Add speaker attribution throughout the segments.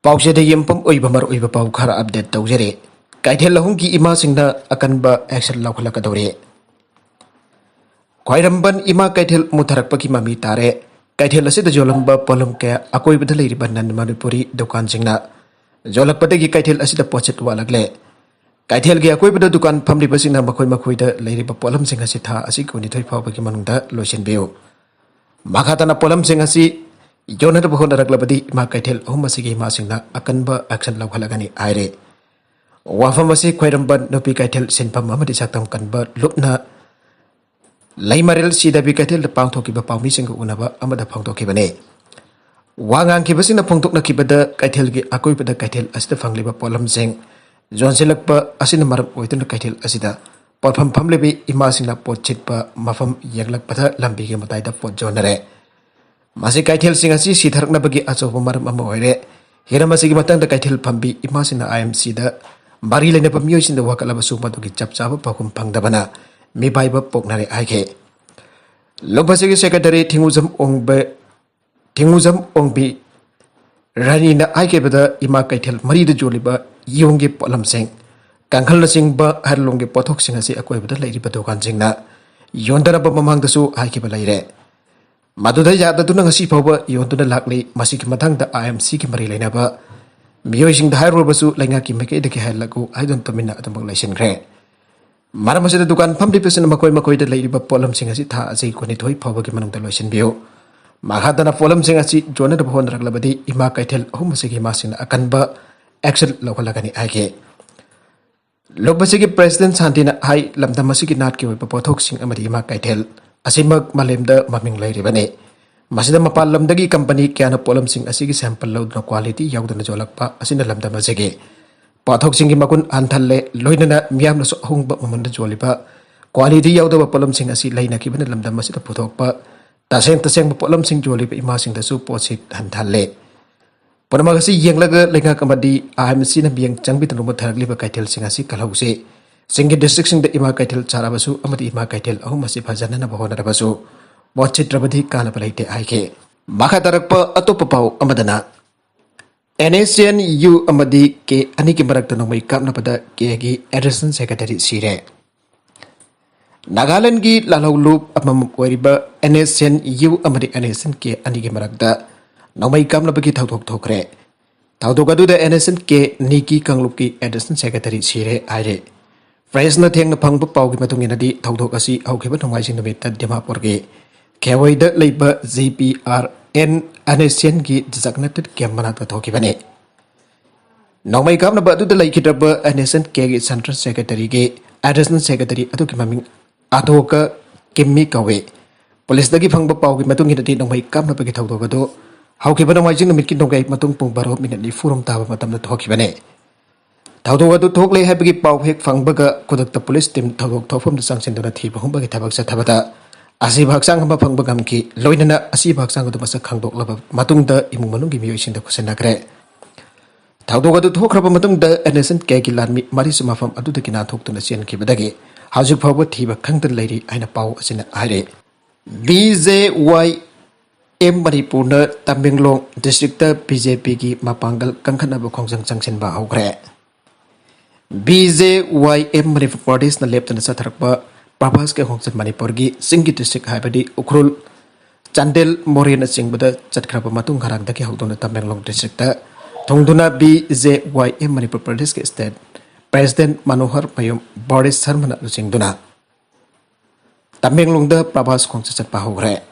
Speaker 1: Pausa da yempam oiba mar oiba pau khara update tawjare. Keithel lahungki Eemasingna akanba action Loukhatlakkadouri. Khwairamban Eema Keithel mutharakpaki mami tare. Keithel asida jolamba polum kaya akoibada leiriba nan Manipuri dukan singna jolakpadagi Keithel asida pochet walagle. Keithel gi akoibada dukan phamliba singna makhoi da leiriba polam singa sitha asi kuni thoi phawbagi manungda loisin biu. Makhatana polam singa si Jonah bahona raglabadi Eema Keithel ahumasi Eemasingna akanba action Loukhatlakani aire. Wafamasi khwairamban nupi Keithel sinpam amadi saktam kanba lupna Laimaril sida bi Keithel pangthokiba pawmi singa unaba amada phangthokibane. Wangang kibasina phangthokna kibada Keithel gi akoibada Keithel asida fangliba polam sing jonselakpa asina marap oituna Keithel asida porpham phamlebi Eemasingna potchitpa mafam yaglakpatha lambi ge mataida pot jonare. Masih Keithel singa si sitharakna bagi achoba maram ama oire hiramasi matang da Keithel phambi Eemasingna IMC da mari lena pamiyoi sinda wakalaba su madugi chapchaba pakum phangdabana mi baiba poknare aike Loukhatlakkadouri secretary thinguzam ongbi rani na aike bada Eema Keithel mari da joliba yongge polam sing kankhal na singba harlongge pothok singa si akoi bada leiri badokan singna yondara ba mamang da su aike ba leire Madudai jada tu ngasi phawa yontuna lakli masiki mathang da IMC ki mari lena ba miyoi sing da hairo basu lenga ki meke de ki halaku aidon tamina atamok laisin kre maramase da dukan phamdi pesin makoi da leiri ba polam sing asi tha asi koni thoi phawa ki manung da loisin biu makhadana polam sing asi jona da bhon raklabadi Eema Keithel ahumasi ki Eemasingna akanba action Loukhatlakani aike Loukhatlakkadouri president santina hai lamdamasi ki nat ki pothok sing amadi Eema Keithel Asimak malemda maming lairibane masida mapal lamdagi company kyana polam sing asigi sample laudna quality yaudana jolakpa asina lamda masege pathok singi makun anthalle loinana miyamna so hungba mamanda joliba quality yaudaba polam sing asi laina kibana lamda masida puthokpa taseng polam sing joliba Eemasingda su posit hanthalle ponamagasi yenglaga lenga kamadi IMC na biyang changbi tanuma tharagliba Keithel sing asi kalhause Singi district sing da Eema Keithel charabasu amadi Eema Keithel ahumasi phajana na bahona rabasu bochitrabadi kana palaite aike makatarakpa atopa pau amadana NSN U amadi ke aniki marakta nomai kapna pada ke gi addition secretary sire Nagaland gi lalawlup amam wariba NSN U amadi NSN ke aniki marakta nomai kapna bagi thawthok thokre thawthokadu da NSN ke niki kanglup ki addition secretary sire aire Fresh na theng na phangba pawgi matung inadi thawthok asi haukiba thongaising namita Dimapur gi Kewaida leiba GPRN NSN gi designated kemmanata thokibane Nomai kapna badu da laikidaba NSN ke gi central secretary gi additional secretary atu ki maming athoka kimmi kawe police dagi phangba pawgi matung inadi nomai kapna bagi thawthok ado haukiba thongaising namit ki nongai matung pung 12 minute ni furum taba matamna thokibane Thawthok adu thoklei haibagi paw hek phangbaga kodakta police team thawthok thofam da sangsin dona thiba humbagi thabak sa thabata asi bhaksang hamba phangbagam ki loinana asi bhaksang adu masa khangdok laba matungda imung manunggi miyoi sinda khusenakre Thawthok adu thokraba matungda NSN ke ki lanmi mari sumafam adu da kina thoktuna chen ki badagi haujuk phawba thiba khangdan leiri aina paw asina aire BJY Manipurna Tamenglong district BJP ki mapangal kangkhanaba khongjang changsin ba haukre BJYM Manipur Pradesh na leptana satharakpa Prabhas ke hongsan Manipur gi Singi district haibadi Ukhrul Chandel Morena singbada chatkraba matung harang daki haudona Tamenglong district ta thongduna BJYM Manipur Pradesh ke state President Manohar Mayum Boris Sarmana singduna Tamenglong da Prabhas khongsa chatpa hogre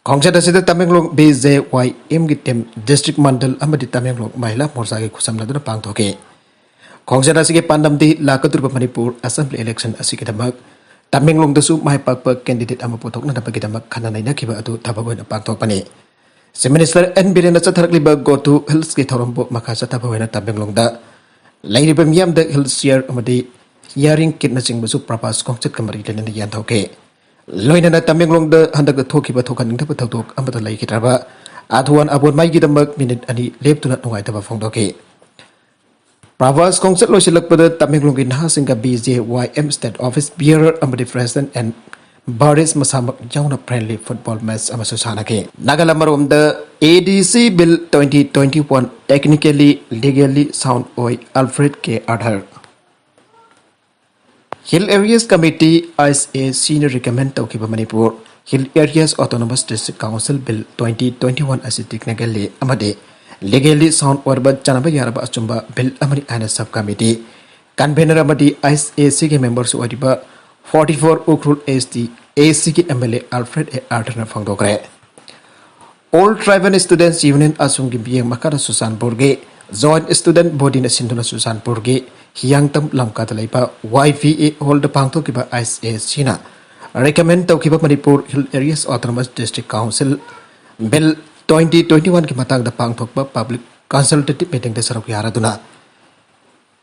Speaker 1: khongsa da sida Tamenglong BJYM gi tem district mandal amadi Tamenglong mahila morsa gi khusamna duna pangthoke Khongsana sige pandamdi lakaturba Manipur assembly election asikidamak Tamenglong dasu mahipakpa candidate ama pothokna napagidamak khananai nakiba adu thabagoina pangthokpani Se minister N Birena chatharakliba go to health ki thorombo makha thabagoina Tamenglong da lairiba miyam da health share amadi hearing kitna singbasu Prabhas khongchat kamari lena yan thoke loinana Tamenglong da handak thokiba thokaning thaba thok amada laikitraba athuan abon mai gidamak minute ani leptuna nungai thaba phongdoke Prabhas khongchat loisilakpada Tamenglong gi nahasingka BJYM state office bearer amadi president and Baris masamak jauna friendly football match amasu sanake. Nagalamarumda the ADC Bill 2021 technically legally sound oi Alfred K. Adher. Hill Areas Committee as a senior recommend Tokiba Manipur Hill Areas Autonomous District Council Bill 2021 as a technically amade legally sound urban Chanaba Yaraba Achumba Bill Amari and subcommittee convener amadi ISAC members wadiba 44 Ukrul SD ACK MLA Alfred A. Artner Fangdogre. All tribal students union Asungi Biang Makara Susan Burge joint student body na Sinduna Susan Burge Hyangtam Lamkatalaipa YVA hold the Pangto Kiba ISACina recommend Tokiba Manipur Hill Areas Autonomous District Council Bill 2021 Kimatang the Pangtokba Public Consultative Meeting the Sarakuyaraduna.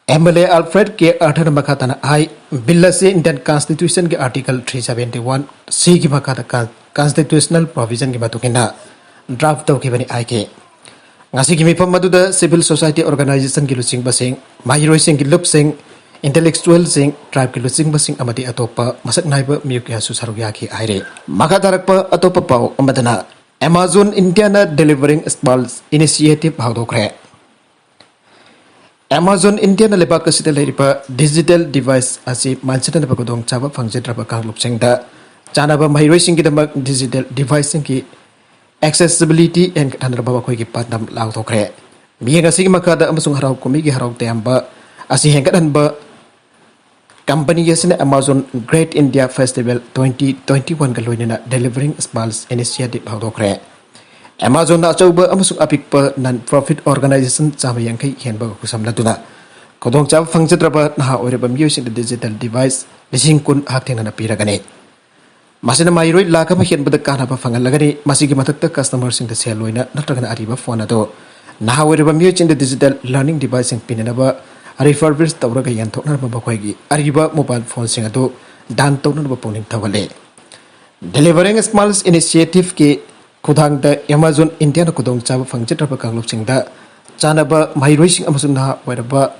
Speaker 1: MLA Alfred K. Arthur Makatana I Billase Indian Constitution के Article 371 C की makata Constitutional Provision की बातों draft तो की बनी आई के ngasi की मिफम Madhuda Civil Society Organization की लुचिंग बसिंग माहिरों सिंह की loop Singh Intellectual Singh Tribe की लुचिंग बसिंग अमदी अतोपा मसक नाइब म्यूकिया सुसारुया की आयरे मकातारक पर अतोपा पाओ अमदना Amazon India na Delivering Smalls Initiative भावदोकरे Amazon India na lebak kasita leripa digital device asi mansita na pagudong chaba fangjetraba kanglop singda chanaba mahiroi singi damak digital device singi accessibility and kandraba bakoi ki patnam law thokre mieng asi makada amasung harau kumi gi harau tamba asi hengkadan ba company yasina Amazon Great India Festival 2021 galoina delivering smalls initiative hawdokre Amazon na achauba amasuk apikpa non-profit organization chama yangkai henba kusamlatuna kodong chaba fangjetraba naha oireba music digital device lising kun hakthena na piragane masina mairoi lakama henbada kanaba fangalagani masigi matakta customer sing the sell loina natragana ariba phone ado naha oireba music digital learning device sing pinanaba refurbish tawraga yanthokna babakhoi ariba mobile phone sing ado dan tawna bapongning thawale delivering smalls initiative ke Kudang da Amazon India na kudong chaba fangjetraba kanglop singda chanaba mahiroi sing amasung na wairaba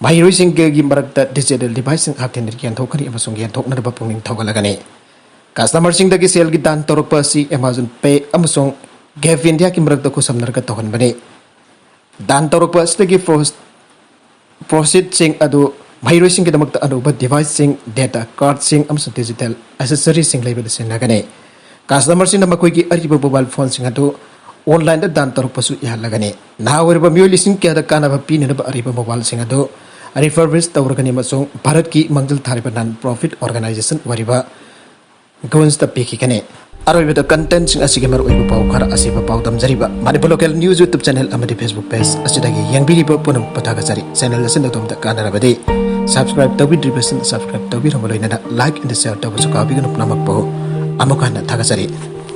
Speaker 1: mahiroi sing gi marakta digital device sing hatin riyan thokani amasung yan thokna ba pungning thogalagani customer sing da gi sale gi dan torokpa si Amazon Pay amasung Gave India ki marakta ko samnarga tokan bane dan torokpa stagi proceed sing adu mahiroi sing gi damakta anuba device sing data card sing amasung digital accessory sing label sing nagane customer sing nama koi ki ariba mobile phone sing ado online da dan taruk pasu ya lagane na wariba miyoli sing kya da kana ba pin na ba ariba mobile sing ado refurbish tawragani masong bharat ki mangjal thariba non profit organization wariba gons da peki kane aroiba da content sing asige mar oibu pau khara asiba pau dam jariba manipur local news youtube channel amadi facebook page asidagi yangbiri ba punam pataga jari channel asin dom da kana rabade subscribe tawi driverson subscribe tawi ramaloina like and share tawi sukabi ganu namak po Amokana Tagasari.